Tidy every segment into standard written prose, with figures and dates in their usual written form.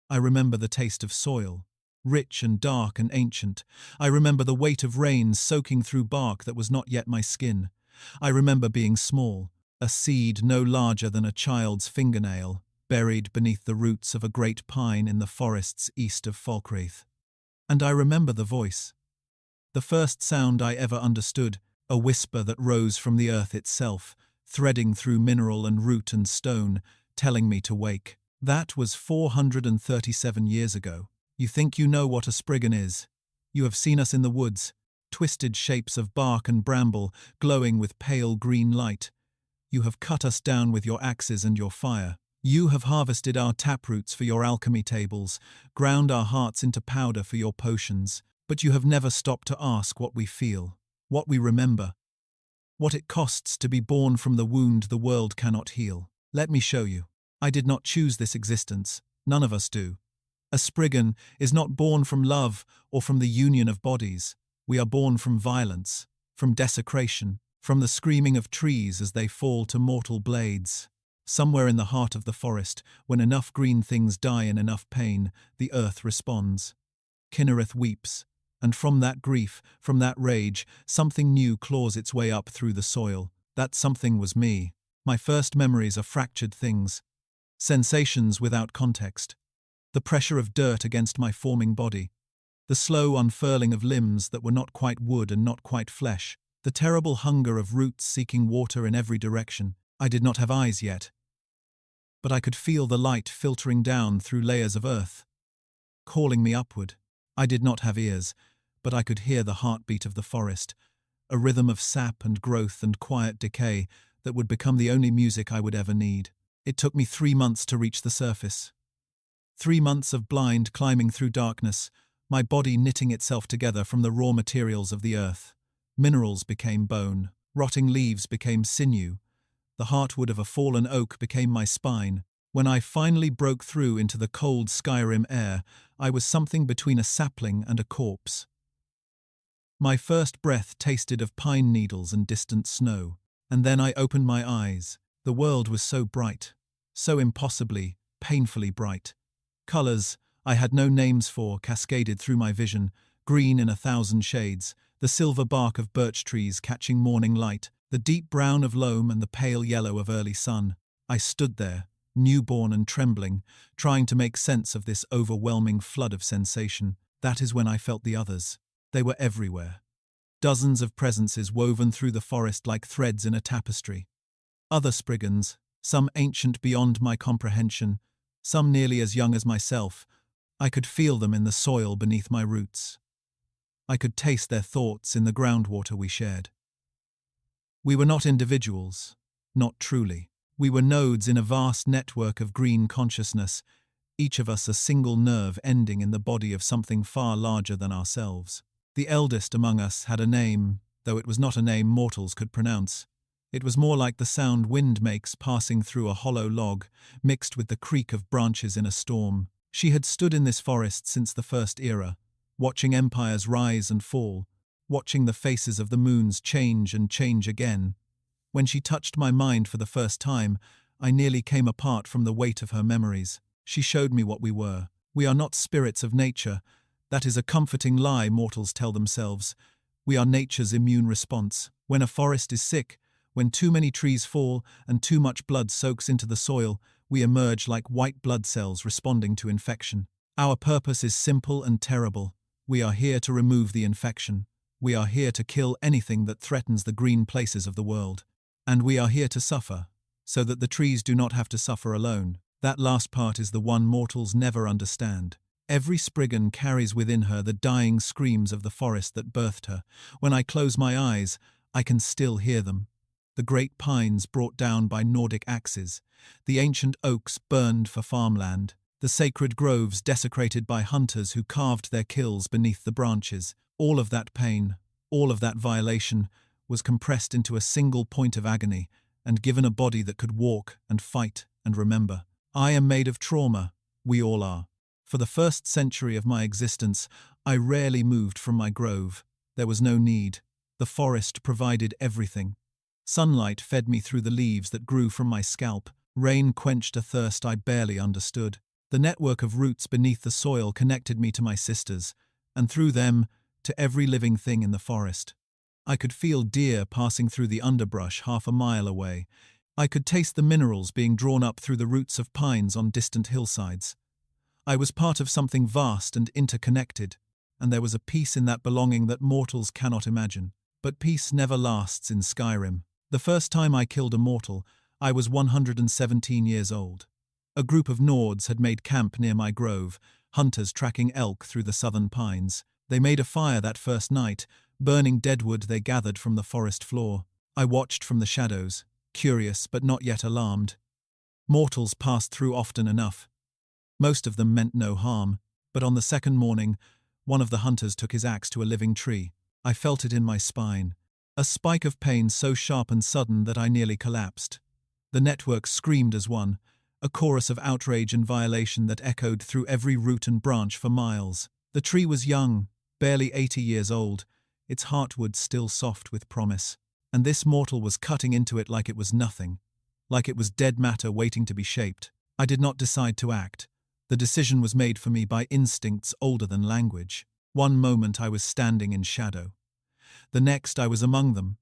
I remember the taste of soil, rich and dark and ancient. I remember the weight of rain soaking through bark that was not yet my skin. I remember being small, a seed no larger than a child's fingernail, buried beneath the roots of a great pine in the forests east of Fore. And I remember the voice. The first sound I ever understood, a whisper that rose from the earth itself, threading through mineral and root and stone, telling me to wake. That was 437 years ago. You think you know what a Spriggan is. You have seen us in the woods, twisted shapes of bark and bramble, glowing with pale green light. You have cut us down with your axes and your fire. You have harvested our taproots for your alchemy tables, ground our hearts into powder for your potions, but you have never stopped to ask what we feel, what we remember, what it costs to be born from the wound the world cannot heal. Let me show you. I did not choose this existence. None of us do. A Spriggan is not born from love or from the union of bodies. We are born from violence, from desecration, from the screaming of trees as they fall to mortal blades. Somewhere in the heart of the forest, when enough green things die in enough pain, the earth responds. Kinnereth weeps, and from that grief, from that rage, something new claws its way up through the soil. That something was me. My first memories are fractured things, sensations without context. The pressure of dirt against my forming body, the slow unfurling of limbs that were not quite wood and not quite flesh, the terrible hunger of roots seeking water in every direction. I did not have eyes yet, but I could feel the light filtering down through layers of earth, calling me upward. I did not have ears, but I could hear the heartbeat of the forest, a rhythm of sap and growth and quiet decay that would become the only music I would ever need. It took me 3 months to reach the surface. 3 months of blind climbing through darkness, my body knitting itself together from the raw materials of the earth. Minerals became bone, rotting leaves became sinew, the heartwood of a fallen oak became my spine. When I finally broke through into the cold Skyrim air, I was something between a sapling and a corpse. My first breath tasted of pine needles and distant snow, and then I opened my eyes. The world was so bright, so impossibly, painfully bright. Colours I had no names for cascaded through my vision, green in 1,000 shades, the silver bark of birch trees catching morning light, the deep brown of loam and the pale yellow of early sun. I stood there, newborn and trembling, trying to make sense of this overwhelming flood of sensation. That is when I felt the others. They were everywhere. Dozens of presences woven through the forest like threads in a tapestry. Other Spriggans, some ancient beyond my comprehension, some nearly as young as myself. I could feel them in the soil beneath my roots. I could taste their thoughts in the groundwater we shared. We were not individuals, not truly. We were nodes in a vast network of green consciousness, each of us a single nerve ending in the body of something far larger than ourselves. The eldest among us had a name, though it was not a name mortals could pronounce. It was more like the sound wind makes passing through a hollow log, mixed with the creak of branches in a storm. She had stood in this forest since the First Era, watching empires rise and fall, watching the faces of the moons change and change again. When she touched my mind for the first time, I nearly came apart from the weight of her memories. She showed me what we were. We are not spirits of nature. That is a comforting lie mortals tell themselves. We are nature's immune response. When a forest is sick, when too many trees fall and too much blood soaks into the soil, we emerge like white blood cells responding to infection. Our purpose is simple and terrible. We are here to remove the infection. We are here to kill anything that threatens the green places of the world. And we are here to suffer, so that the trees do not have to suffer alone. That last part is the one mortals never understand. Every Spriggan carries within her the dying screams of the forest that birthed her. When I close my eyes, I can still hear them. The great pines brought down by Nordic axes, the ancient oaks burned for farmland, the sacred groves desecrated by hunters who carved their kills beneath the branches. All of that pain, all of that violation, was compressed into a single point of agony and given a body that could walk and fight and remember. I am made of trauma. We all are. For the first century of my existence, I rarely moved from my grove. There was no need. The forest provided everything. Sunlight fed me through the leaves that grew from my scalp. Rain quenched a thirst I barely understood. The network of roots beneath the soil connected me to my sisters, and through them, to every living thing in the forest. I could feel deer passing through the underbrush half a mile away. I could taste the minerals being drawn up through the roots of pines on distant hillsides. I was part of something vast and interconnected, and there was a peace in that belonging that mortals cannot imagine. But peace never lasts in Skyrim. The first time I killed a mortal, I was 117 years old. A group of Nords had made camp near my grove, hunters tracking elk through the southern pines. They made a fire that first night, burning deadwood they gathered from the forest floor. I watched from the shadows, curious but not yet alarmed. Mortals passed through often enough. Most of them meant no harm, but on the second morning, one of the hunters took his axe to a living tree. I felt it in my spine, a spike of pain so sharp and sudden that I nearly collapsed. The network screamed as one, a chorus of outrage and violation that echoed through every root and branch for miles. The tree was young, barely 80 years old, its heartwood still soft with promise, and this mortal was cutting into it like it was nothing, like it was dead matter waiting to be shaped. I did not decide to act. The decision was made for me by instincts older than language. One moment I was standing in shadow. The next I was among them,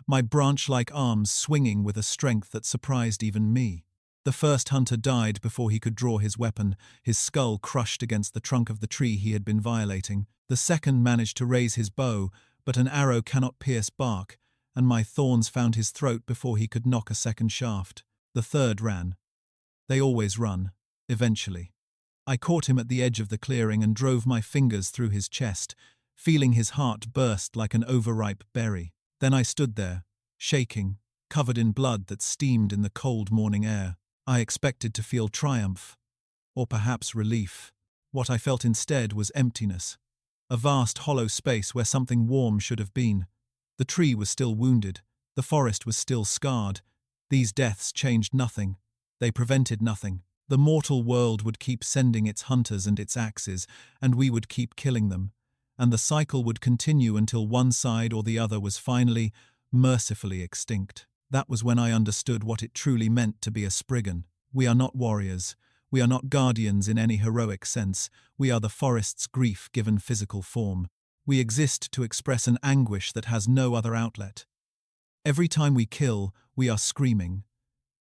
my branch-like arms swinging with a strength that surprised even me. The first hunter died before he could draw his weapon, his skull crushed against the trunk of the tree he had been violating. The second managed to raise his bow, but an arrow cannot pierce bark, and my thorns found his throat before he could knock a second shaft. The third ran. They always run, eventually. I caught him at the edge of the clearing and drove my fingers through his chest, feeling his heart burst like an overripe berry. Then I stood there, shaking, covered in blood that steamed in the cold morning air. I expected to feel triumph, or perhaps relief. What I felt instead was emptiness, a vast hollow space where something warm should have been. The tree was still wounded, the forest was still scarred. These deaths changed nothing, they prevented nothing. The mortal world would keep sending its hunters and its axes, and we would keep killing them, and the cycle would continue until one side or the other was finally, mercifully extinct. That was when I understood what it truly meant to be a Spriggan. We are not warriors. We are not guardians in any heroic sense. We are the forest's grief given physical form. We exist to express an anguish that has no other outlet. Every time we kill, we are screaming.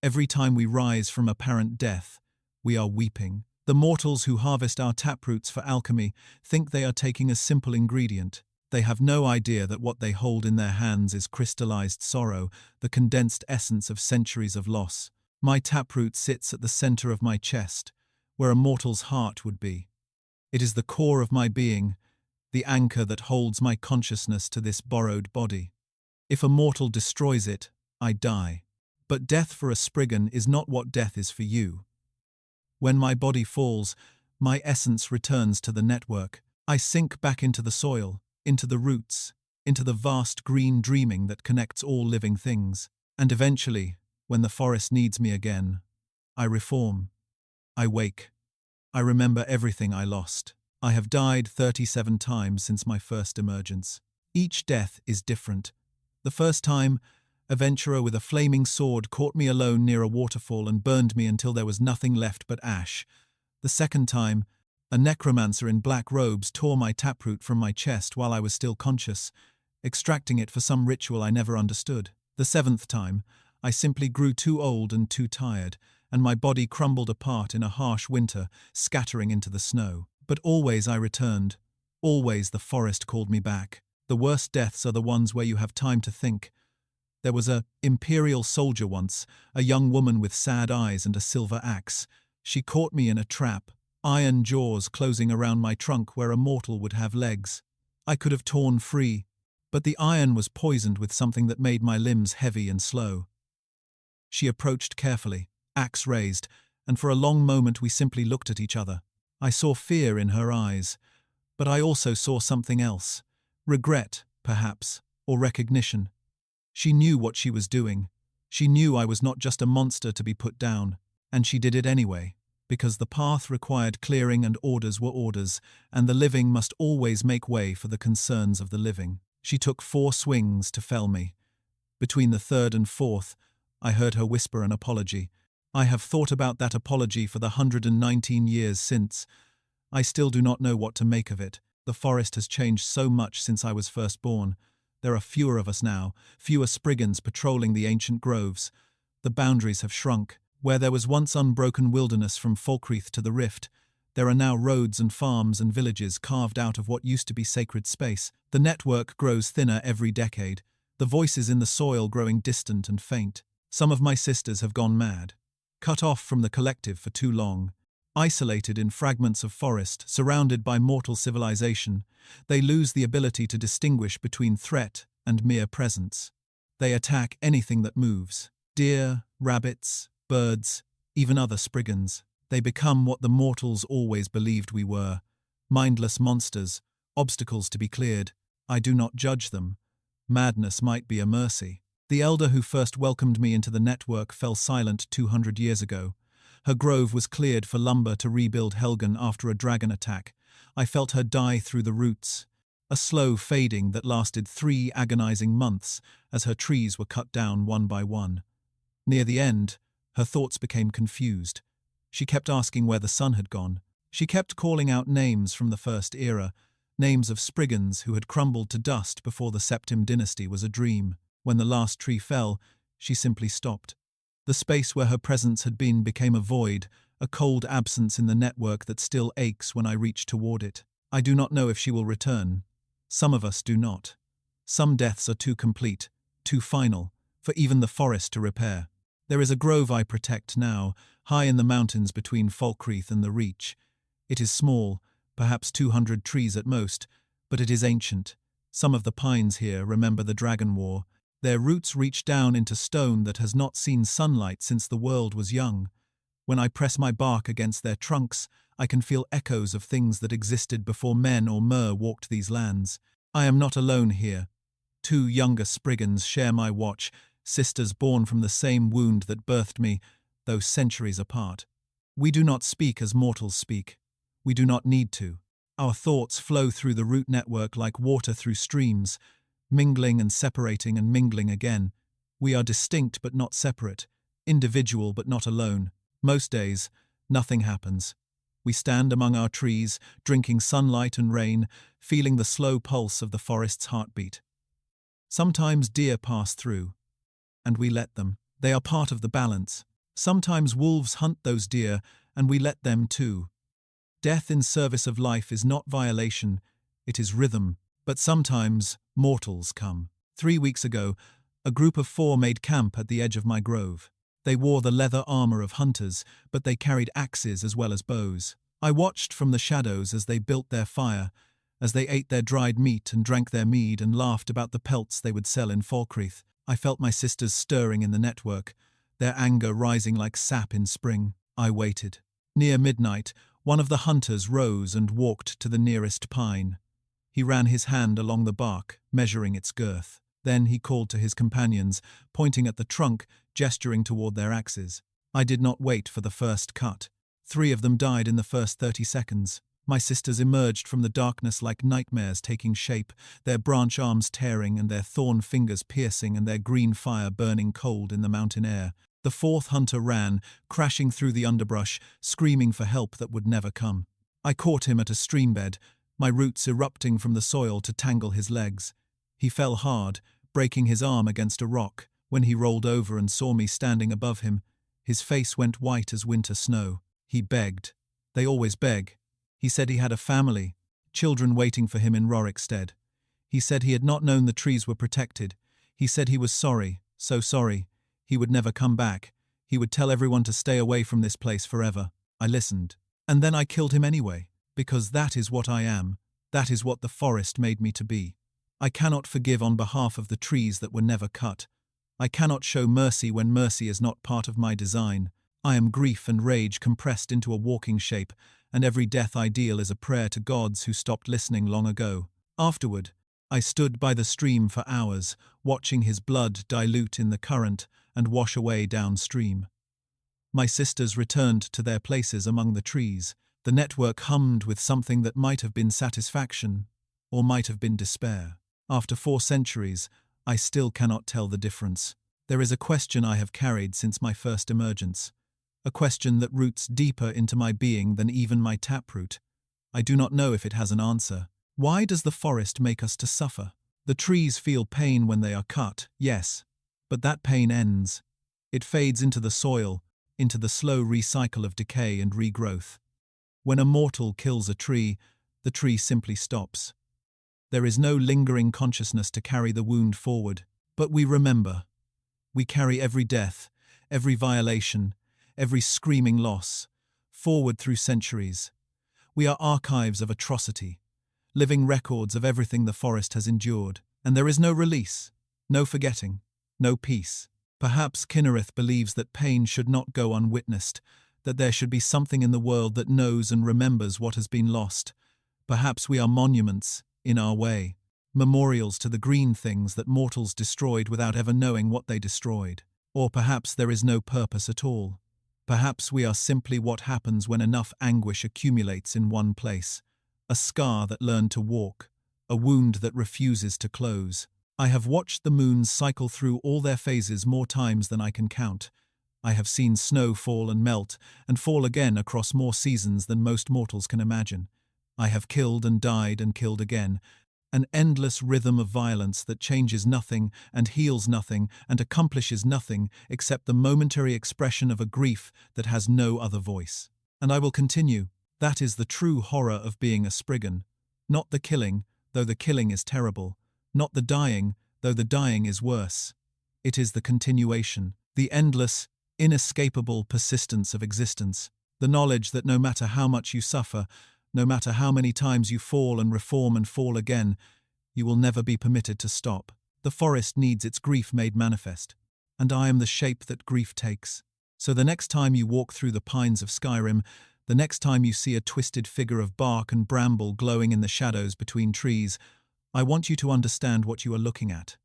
Every time we rise from apparent death, we are weeping. The mortals who harvest our taproots for alchemy think they are taking a simple ingredient. They have no idea that what they hold in their hands is crystallized sorrow, the condensed essence of centuries of loss. My taproot sits at the center of my chest, where a mortal's heart would be. It is the core of my being, the anchor that holds my consciousness to this borrowed body. If a mortal destroys it, I die. But death for a Spriggan is not what death is for you. When my body falls, my essence returns to the network. I sink back into the soil, into the roots, into the vast green dreaming that connects all living things. And eventually, when the forest needs me again, I reform. I wake. I remember everything I lost. I have died 37 times since my first emergence. Each death is different. The first time, a venturer with a flaming sword caught me alone near a waterfall and burned me until there was nothing left but ash. The second time, a necromancer in black robes tore my taproot from my chest while I was still conscious, extracting it for some ritual I never understood. The seventh time, I simply grew too old and too tired, and my body crumbled apart in a harsh winter, scattering into the snow. But always I returned. Always the forest called me back. The worst deaths are the ones where you have time to think. There was a imperial soldier once, a young woman with sad eyes and a silver axe. She caught me in a trap, iron jaws closing around my trunk where a mortal would have legs. I could have torn free, but the iron was poisoned with something that made my limbs heavy and slow. She approached carefully, axe raised, and for a long moment we simply looked at each other. I saw fear in her eyes, but I also saw something else. Regret, perhaps, or recognition. She knew what she was doing. She knew I was not just a monster to be put down, and she did it anyway, because the path required clearing and orders were orders, and the living must always make way for the concerns of the living. She took 4 swings to fell me. Between the third and fourth, I heard her whisper an apology. I have thought about that apology for the 119 years since. I still do not know what to make of it. The forest has changed so much since I was first born. There are fewer of us now, fewer Spriggans patrolling the ancient groves. The boundaries have shrunk. Where there was once unbroken wilderness from Falkreath to the Rift, there are now roads and farms and villages carved out of what used to be sacred space. The network grows thinner every decade, the voices in the soil growing distant and faint. Some of my sisters have gone mad. Cut off from the collective for too long, isolated in fragments of forest, surrounded by mortal civilization, they lose the ability to distinguish between threat and mere presence. They attack anything that moves. Deer, rabbits, birds, even other Spriggans. They become what the mortals always believed we were. Mindless monsters, obstacles to be cleared. I do not judge them. Madness might be a mercy. The elder who first welcomed me into the network fell silent 200 years ago. Her grove was cleared for lumber to rebuild Helgen after a dragon attack. I felt her die through the roots. A slow fading that lasted 3 agonizing months as her trees were cut down one by one. Near the end, her thoughts became confused. She kept asking where the sun had gone. She kept calling out names from the First Era, names of Spriggans who had crumbled to dust before the Septim dynasty was a dream. When the last tree fell, she simply stopped. The space where her presence had been became a void, a cold absence in the network that still aches when I reach toward it. I do not know if she will return. Some of us do not. Some deaths are too complete, too final, for even the forest to repair. There is a grove I protect now, high in the mountains between Falkreath and the Reach. It is small, perhaps 200 trees at most, but it is ancient. Some of the pines here remember the Dragon War. Their roots reach down into stone that has not seen sunlight since the world was young. When I press my bark against their trunks, I can feel echoes of things that existed before men or mer walked these lands. I am not alone here. 2 younger Spriggans share my watch, sisters born from the same wound that birthed me, though centuries apart. We do not speak as mortals speak. We do not need to. Our thoughts flow through the root network like water through streams, mingling and separating and mingling again. We are distinct but not separate, individual but not alone. Most days, nothing happens. We stand among our trees, drinking sunlight and rain, feeling the slow pulse of the forest's heartbeat. Sometimes deer pass through, and we let them. They are part of the balance. Sometimes wolves hunt those deer, and we let them too. Death in service of life is not violation, it is rhythm. But sometimes mortals come. 3 weeks ago, a group of 4 made camp at the edge of my grove. They wore the leather armor of hunters, but they carried axes as well as bows. I watched from the shadows as they built their fire, as they ate their dried meat and drank their mead and laughed about the pelts they would sell in Falkreath. I felt my sisters stirring in the network, their anger rising like sap in spring. I waited. Near midnight, one of the hunters rose and walked to the nearest pine. He ran his hand along the bark, measuring its girth. Then he called to his companions, pointing at the trunk, gesturing toward their axes. I did not wait for the first cut. 3 of them died in the first 30 seconds. My sisters emerged from the darkness like nightmares taking shape, their branch arms tearing and their thorn fingers piercing and their green fire burning cold in the mountain air. The 4th hunter ran, crashing through the underbrush, screaming for help that would never come. I caught him at a streambed, my roots erupting from the soil to tangle his legs. He fell hard, breaking his arm against a rock. When he rolled over and saw me standing above him, his face went white as winter snow. He begged. They always beg. He said he had a family, children waiting for him in Rorikstead. He said he had not known the trees were protected. He said he was sorry, so sorry. He would never come back. He would tell everyone to stay away from this place forever. I listened. And then I killed him anyway. Because that is what I am. That is what the forest made me to be. I cannot forgive on behalf of the trees that were never cut. I cannot show mercy when mercy is not part of my design. I am grief and rage compressed into a walking shape, and every death ideal is a prayer to gods who stopped listening long ago. Afterward, I stood by the stream for hours, watching his blood dilute in the current and wash away downstream. My sisters returned to their places among the trees. The network hummed with something that might have been satisfaction, or might have been despair. After 4 centuries, I still cannot tell the difference. There is a question I have carried since my first emergence. a question that roots deeper into my being than even my taproot. I do not know if it has an answer. Why does the forest make us to suffer? The trees feel pain when they are cut, yes, but that pain ends. It fades into the soil, into the slow recycle of decay and regrowth. When a mortal kills a tree, the tree simply stops. There is no lingering consciousness to carry the wound forward, but we remember. We carry every death, every violation, every screaming loss, forward through centuries. We are archives of atrocity, living records of everything the forest has endured, and there is no release, no forgetting, no peace. Perhaps Kinnereth believes that pain should not go unwitnessed, that there should be something in the world that knows and remembers what has been lost. Perhaps we are monuments, in our way, memorials to the green things that mortals destroyed without ever knowing what they destroyed. Or perhaps there is no purpose at all. Perhaps we are simply what happens when enough anguish accumulates in one place, a scar that learned to walk, a wound that refuses to close. I have watched the moons cycle through all their phases more times than I can count. I have seen snow fall and fall again across more seasons than most mortals can imagine. I have killed and died and killed again, an endless rhythm of violence that changes nothing and heals nothing and accomplishes nothing except the momentary expression of a grief that has no other voice. And I will continue. That is the true horror of being a Spriggan. Not the killing, though the killing is terrible. Not the dying, though the dying is worse. It is the continuation, the endless, inescapable persistence of existence, the knowledge that no matter how much you suffer, no matter how many times you fall and reform and fall again, you will never be permitted to stop. The forest needs its grief made manifest, and I am the shape that grief takes. So the next time you walk through the pines of Skyrim, the next time you see a twisted figure of bark and bramble glowing in the shadows between trees, I want you to understand what you are looking at.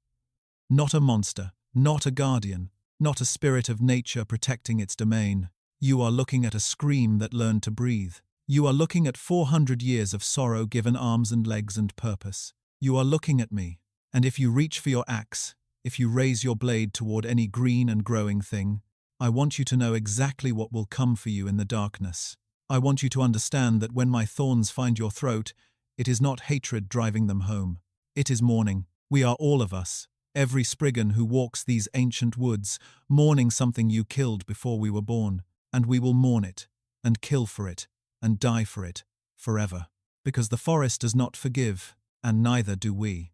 Not a monster, not a guardian, not a spirit of nature protecting its domain. You are looking at a scream that learned to breathe. You are looking at 400 years of sorrow given arms and legs and purpose. You are looking at me, and if you reach for your axe, if you raise your blade toward any green and growing thing, I want you to know exactly what will come for you in the darkness. I want you to understand that when my thorns find your throat, it is not hatred driving them home. It is mourning. We are all of us, every Spriggan who walks these ancient woods, mourning something you killed before we were born, and we will mourn it, and kill for it, and die for it, forever. Because the forest does not forgive, and neither do we.